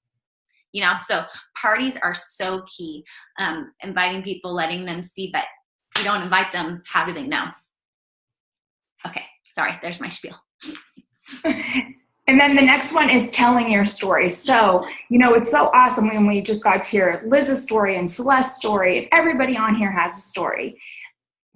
So parties are so key. Inviting people, letting them see, but if you don't invite them, how do they know? Okay, sorry, there's my spiel. And then the next one is telling your story. So, it's so awesome when we just got to hear Liz's story and Celeste's story, and everybody on here has a story.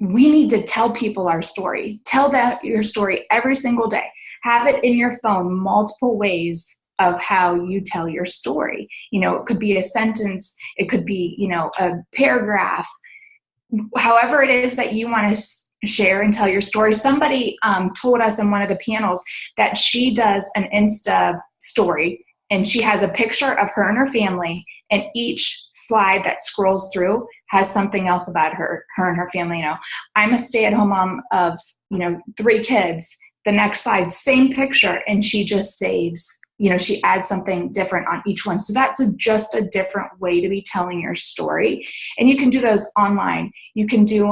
We need to tell people our story. Tell your story every single day. Have it in your phone, multiple ways of how you tell your story. It could be a sentence. It could be, a paragraph. However it is that you want to share and tell your story. Somebody told us in one of the panels that she does an Insta story and she has a picture of her and her family, and each slide that scrolls through has something else about her and her family. You know, I'm a stay-at-home mom of, 3 kids. The next slide, same picture, and she just saves, she adds something different on each one. So that's just a different way to be telling your story. And you can do those online. You can do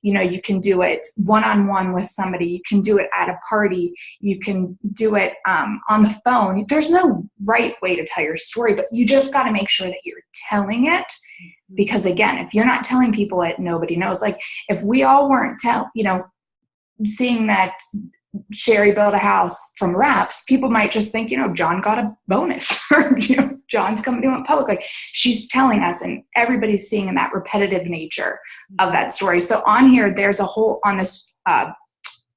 you can do it one-on-one with somebody. You can do it at a party. You can do it on the phone. There's no right way to tell your story, but you just got to make sure that you're telling it. Because again, if you're not telling people it, nobody knows. Like if we all weren't seeing that Sherry built a house from reps, people might just think, John got a bonus, or, John's coming to it public. Like she's telling us, and everybody's seeing in that repetitive nature of that story. So on here, there's a whole, on this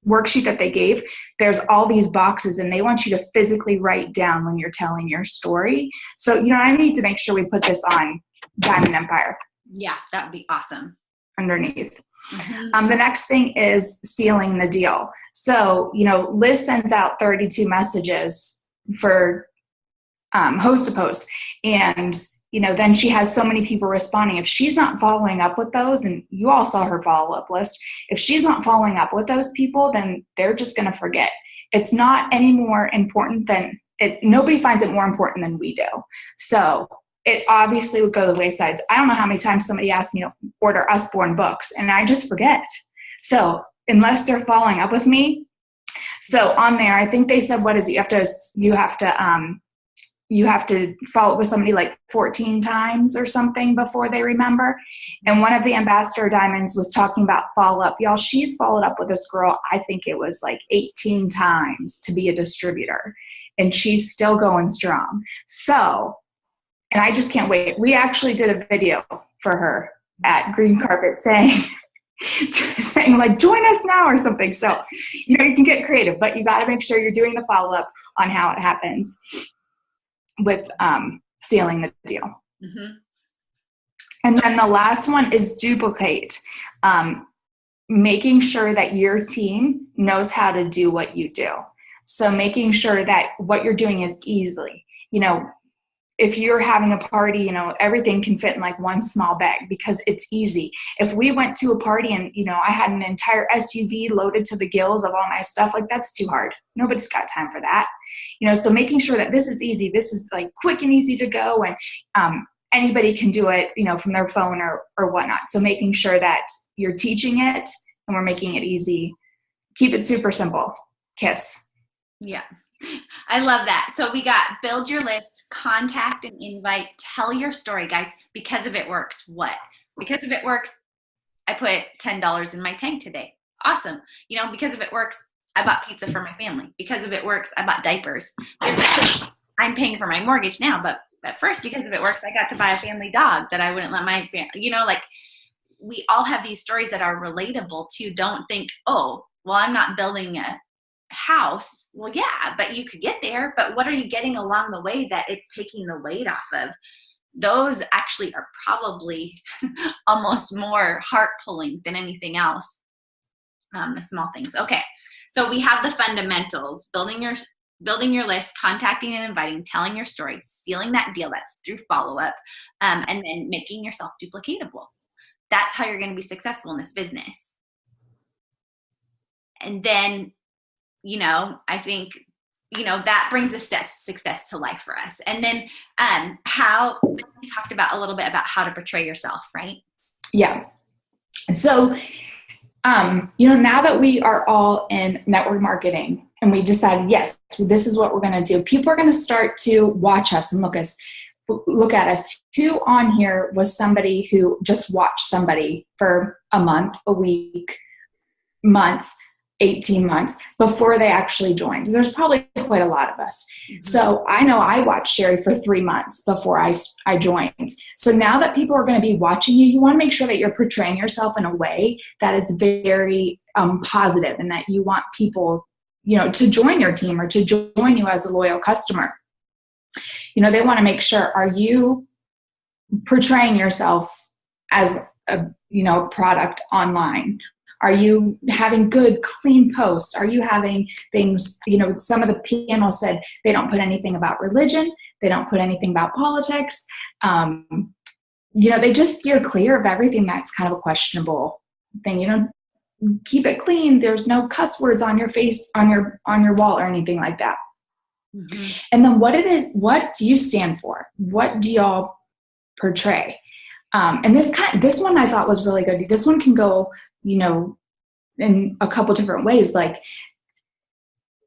worksheet that they gave, there's all these boxes, and they want you to physically write down when you're telling your story. So, I need to make sure we put this on Diamond Empire. Yeah, that would be awesome. Underneath. The next thing is sealing the deal. So, Liz sends out 32 messages for host to post. And, then she has so many people responding. If she's not following up with those, and you all saw her follow-up list, if she's not following up with those people, then they're just going to forget. It's not any more important than it. Nobody finds it more important than we do. So it obviously would go to the wayside. I don't know how many times somebody asked me to order Usborne books, and I just forget. So unless they're following up with me. So on there, I think they said, what is it? You have to follow up with somebody like 14 times or something before they remember. And one of the Ambassador Diamonds was talking about follow-up. Y'all, she's followed up with this girl, I think it was like 18 times to be a distributor. And she's still going strong. So, and I just can't wait. We actually did a video for her at Green Carpet saying like, join us now or something. So, you can get creative, but you got to make sure you're doing the follow-up on how it happens with sealing the deal. Mm-hmm. And then the last one is duplicate. Making sure that your team knows how to do what you do. So making sure that what you're doing is easily, if you're having a party, everything can fit in like one small bag because it's easy. If we went to a party and, I had an entire SUV loaded to the gills of all my stuff, like that's too hard. Nobody's got time for that. So making sure that this is easy, this is like quick and easy to go, and anybody can do it, from their phone or whatnot. So making sure that you're teaching it and we're making it easy. Keep it super simple. Kiss. Yeah. I love that. So we got build your list, contact and invite, tell your story, guys. Because of it works. What? Because of it works, I put $10 in my tank today. Awesome. Because of it works, I bought pizza for my family. Because of it works, I bought diapers. I'm paying for my mortgage now, but at first, because of it works, I got to buy a family dog that I wouldn't let my family, we all have these stories that are relatable to. Don't think, oh, well, I'm not building a house. Well, yeah, but you could get there, but what are you getting along the way that it's taking the weight off of? Those actually are probably almost more heart pulling than anything else. The small things. Okay. So we have the fundamentals, building your list, contacting and inviting, telling your story, sealing that deal, that's through follow-up, and then making yourself duplicatable. That's how you're going to be successful in this business. And then I think, that brings a step success to life for us. And then how we talked about a little bit about how to portray yourself, right? Yeah. So, now that we are all in network marketing and we decided, yes, this is what we're going to do, people are going to start to watch us and look at us. Who on here was somebody who just watched somebody for a month, a week, months, 18 months before they actually joined? There's probably quite a lot of us. Mm-hmm. So I know I watched Sherry for 3 months before I joined. So now that people are going to be watching you, you want to make sure that you're portraying yourself in a way that is very positive, and that you want people, to join your team or to join you as a loyal customer. They want to make sure, are you portraying yourself as a product online? Are you having good, clean posts? Are you having things, some of the panel said they don't put anything about religion. They don't put anything about politics. They just steer clear of everything that's kind of a questionable thing. Keep it clean. There's no cuss words on your face, on your wall or anything like that. Mm-hmm. And then what do you stand for? What do y'all portray? And this one I thought was really good. This one can go, in a couple different ways. Like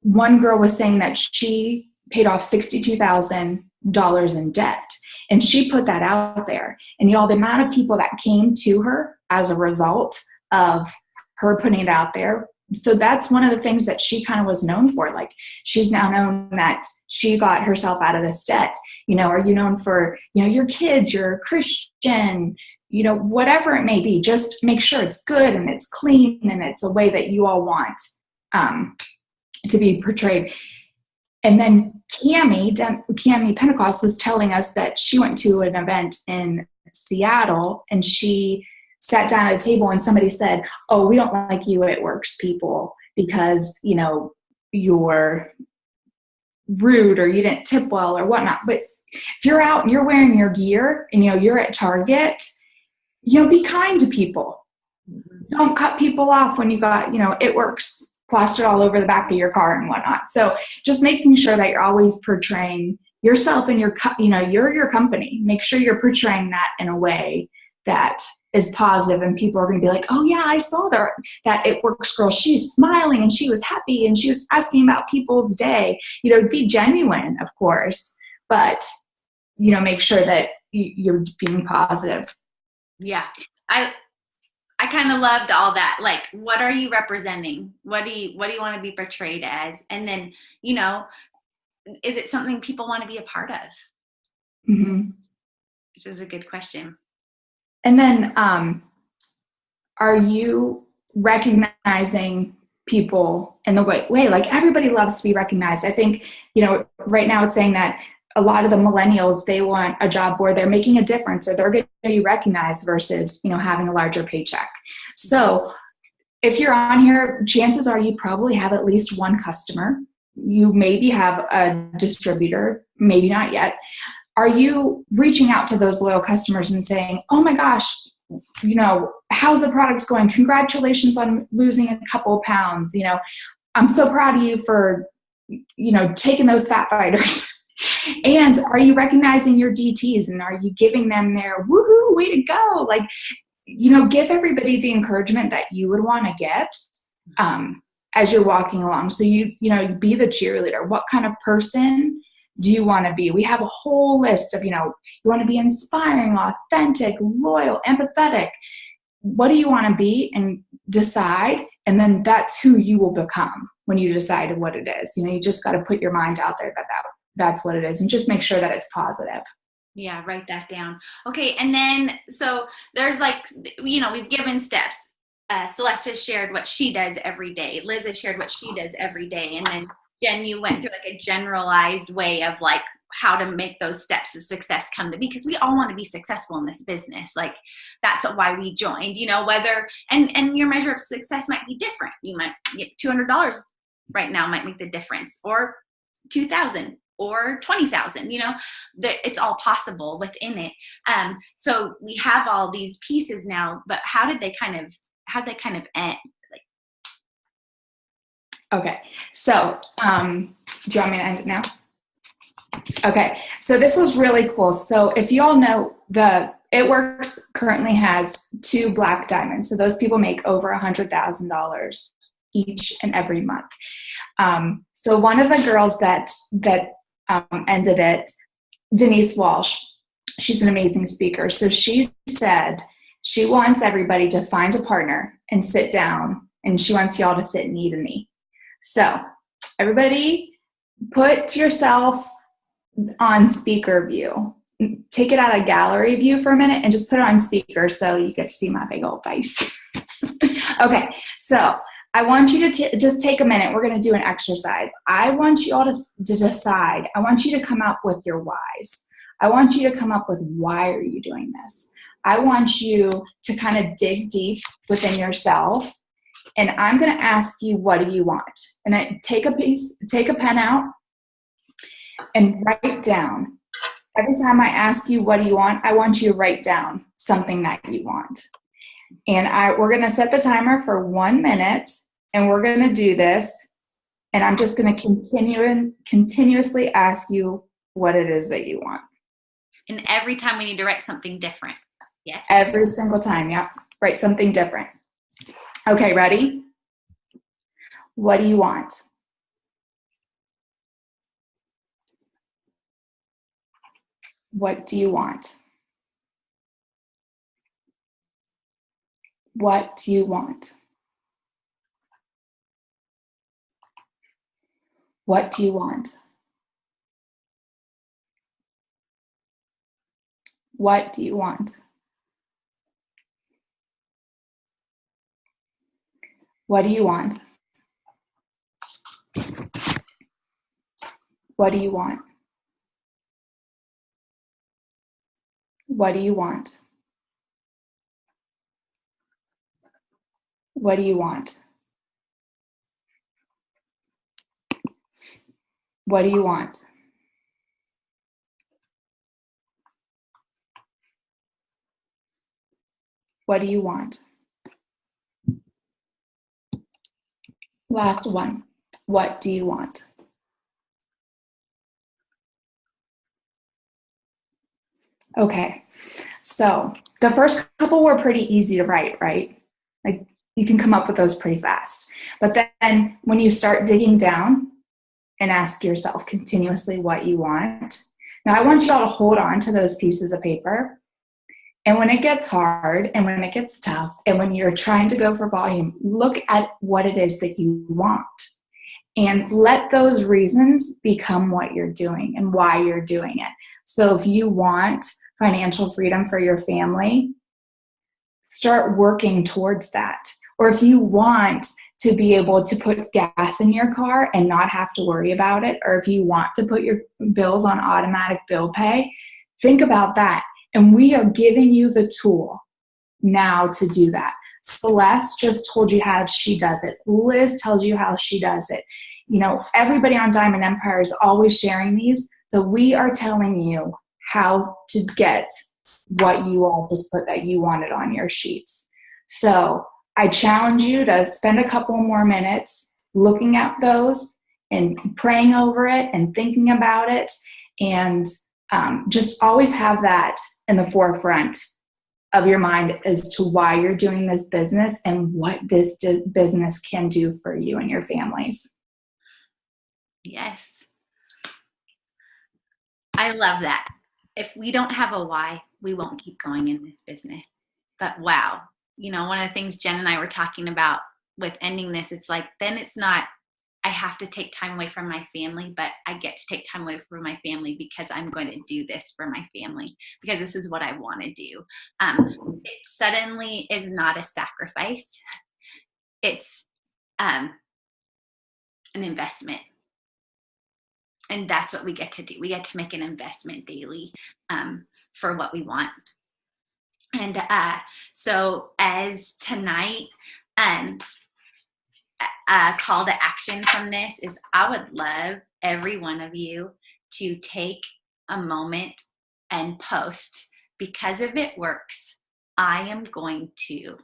one girl was saying that she paid off $62,000 in debt. And she put that out there. And the amount of people that came to her as a result of her putting it out there. So that's one of the things that she kind of was known for. Like she's now known that she got herself out of this debt. Are you known for, your kids, you're a Christian, whatever it may be, just make sure it's good and it's clean and it's a way that you all want to be portrayed. And then Cami Pentecost was telling us that she went to an event in Seattle and she sat down at a table and somebody said, "Oh, we don't like you at Works people because, you're rude or you didn't tip well or whatnot." But if you're out and you're wearing your gear and, you're at Target, be kind to people. Don't cut people off when you got, It Works plastered all over the back of your car and whatnot. So just making sure that you're always portraying yourself and you're your company. Make sure you're portraying that in a way that is positive and people are going to be like, "Oh yeah, I saw that It Works girl. She's smiling and she was happy and she was asking about people's day." Be genuine, of course, but make sure that you're being positive. Yeah. I kind of loved all that. Like, what are you representing? What do you want to be portrayed as? And then, is it something people want to be a part of? Mm-hmm. Which is a good question. And then, are you recognizing people in the way, like everybody loves to be recognized. I think, right now it's saying that a lot of the millennials, they want a job where they're making a difference or they're going to be recognized versus, having a larger paycheck. So if you're on here, chances are you probably have at least one customer. You maybe have a distributor, maybe not yet. Are you reaching out to those loyal customers and saying, "Oh my gosh, how's the product going? Congratulations on losing a couple of pounds. I'm so proud of you for, taking those fat fighters." And are you recognizing your DTs and are you giving them their woohoo, way to go? Like, give everybody the encouragement that you would want to get as you're walking along. So you be the cheerleader. What kind of person do you want to be? We have a whole list of, you want to be inspiring, authentic, loyal, empathetic. What do you want to be? And decide. And then that's who you will become when you decide what it is. You just got to put your mind out there that's what it is, and just make sure that it's positive. Yeah, write that down. Okay, and then so there's we've given steps. Celeste has shared what she does every day. Liz has shared what she does every day, and then Jen, you went through a generalized way of how to make those steps of success come to be, because we all want to be successful in this business. Like that's why we joined. Whether and your measure of success might be different. You might get $200 right now might make the difference, or $2,000. Or 20,000, it's all possible within it. So we have all these pieces now, but how did they kind of end? Okay. So, do you want me to end it now? Okay. So this was really cool. So if you all know, It Works currently has 2 black diamonds. So those people make over $100,000 each and every month. So one of the girls that ended it, Denis Walsh, she's an amazing speaker. So she said she wants everybody to find a partner and sit down, and she wants y'all to sit knee to knee. So everybody put yourself on speaker view. Take it out of gallery view for a minute and just put it on speaker so you get to see my big old face. Okay, so I want you to just take a minute. We're going to do an exercise. I want you all to decide. I want you to come up with your whys. I want you to come up with why are you doing this. I want you to kind of dig deep within yourself And I'm going to ask you, what do you want? And take a pen out and write down. Every time I ask you, what do you want? I want you to write down something that you want. And we're going to set the timer for 1 minute, and we're going to do this. And I'm just going to continuously ask you what it is that you want. And every time we need to write something different. Yeah. Every single time, yeah. Write something different. Okay, ready? What do you want? What do you want? What do you want? What do you want? What do you want? What do you want? What do you want? What do you want? What do you want? What do you want? What do you want? Last one. What do you want? Okay, so the first couple were pretty easy to write, right? Like you can come up with those pretty fast. But then when you start digging down and ask yourself continuously what you want, now I want you all to hold on to those pieces of paper. And when it gets hard and when it gets tough and when you're trying to go for volume, look at what it is that you want. And let those reasons become what you're doing and why you're doing it. So if you want financial freedom for your family, start working towards that. Or if you want to be able to put gas in your car and not have to worry about it, or if you want to put your bills on automatic bill pay, think about that. And we are giving you the tool now to do that. Celeste just told you how she does it. Liz tells you how she does it. You know, everybody on Diamond Empire is always sharing these. So we are telling you how to get what you all just put that you wanted on your sheets. So I challenge you to spend a couple more minutes looking at those and praying over it and thinking about it, and just always have that in the forefront of your mind as to why you're doing this business and what this business can do for you and your families. Yes. I love that. If we don't have a why, we won't keep going in this business. But wow, you know, one of the things Jen and I were talking about with ending this, it's like, then it's not, I have to take time away from my family, but I get to take time away from my family because I'm going to do this for my family, because this is what I want to do. It suddenly is not a sacrifice. It's an investment. And that's what we get to do. We get to make an investment daily for what we want. And so as tonight, a call to action from this is, I would love every one of you to take a moment and post, because if it works, I am going to,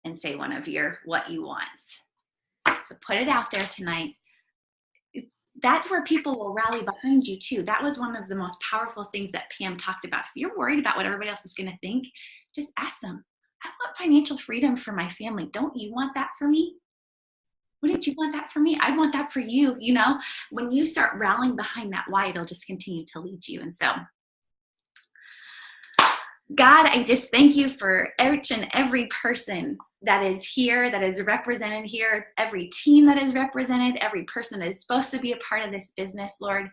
and say one of your what you wants. So put it out there tonight. That's where people will rally behind you too. That was one of the most powerful things that Pam talked about. If you're worried about what everybody else is going to think, just ask them, I want financial freedom for my family. Don't you want that for me? Wouldn't you want that for me? I want that for you. You know, when you start rallying behind that why, it'll just continue to lead you. And so, God, I just thank you for each and every person that is here, that is represented here, every team that is represented, every person that is supposed to be a part of this business, Lord.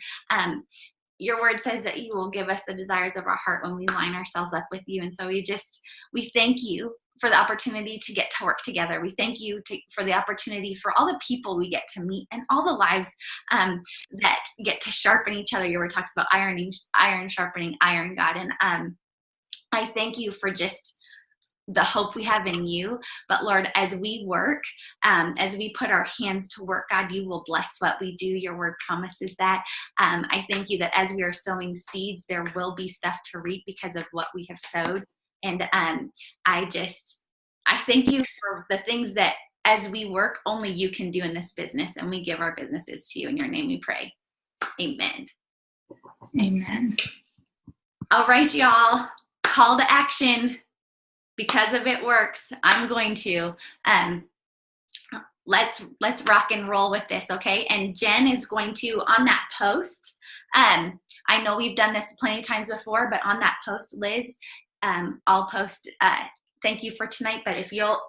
Your word says that you will give us the desires of our heart when we line ourselves up with you. And so we thank you for the opportunity to get to work together. We thank you for the opportunity for all the people we get to meet and all the lives that get to sharpen each other. Your word talks about iron sharpening iron, God. And I thank you for just the hope we have in you. But Lord, as we work, as we put our hands to work, God, you will bless what we do. Your word promises that. I thank you that as we are sowing seeds, there will be stuff to reap because of what we have sowed. And I thank you for the things that as we work, only you can do in this business. And we give our businesses to you. In your name we pray. Amen. Amen. All right, y'all. Call to action. Because of it works, I'm going to let's rock and roll with this, okay? And Jen is going to, on that post, I know we've done this plenty of times before, but on that post, Liz, I'll post thank you for tonight, but if you'll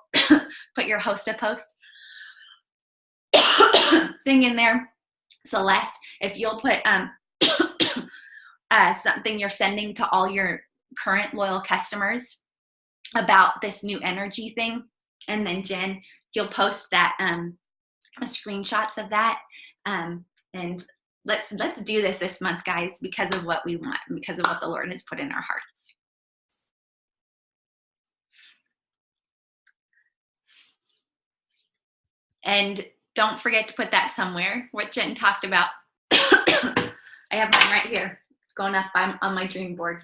put your host a post thing in there, Celeste, if you'll put something you're sending to all your current loyal customers about this new energy thing, and then Jen, you'll post that screenshots of that, and let's do this month, guys, because of what we want, because of what the Lord has put in our hearts. And don't forget to put that somewhere, what Jen talked about. I have mine right here. It's going up on my dream board.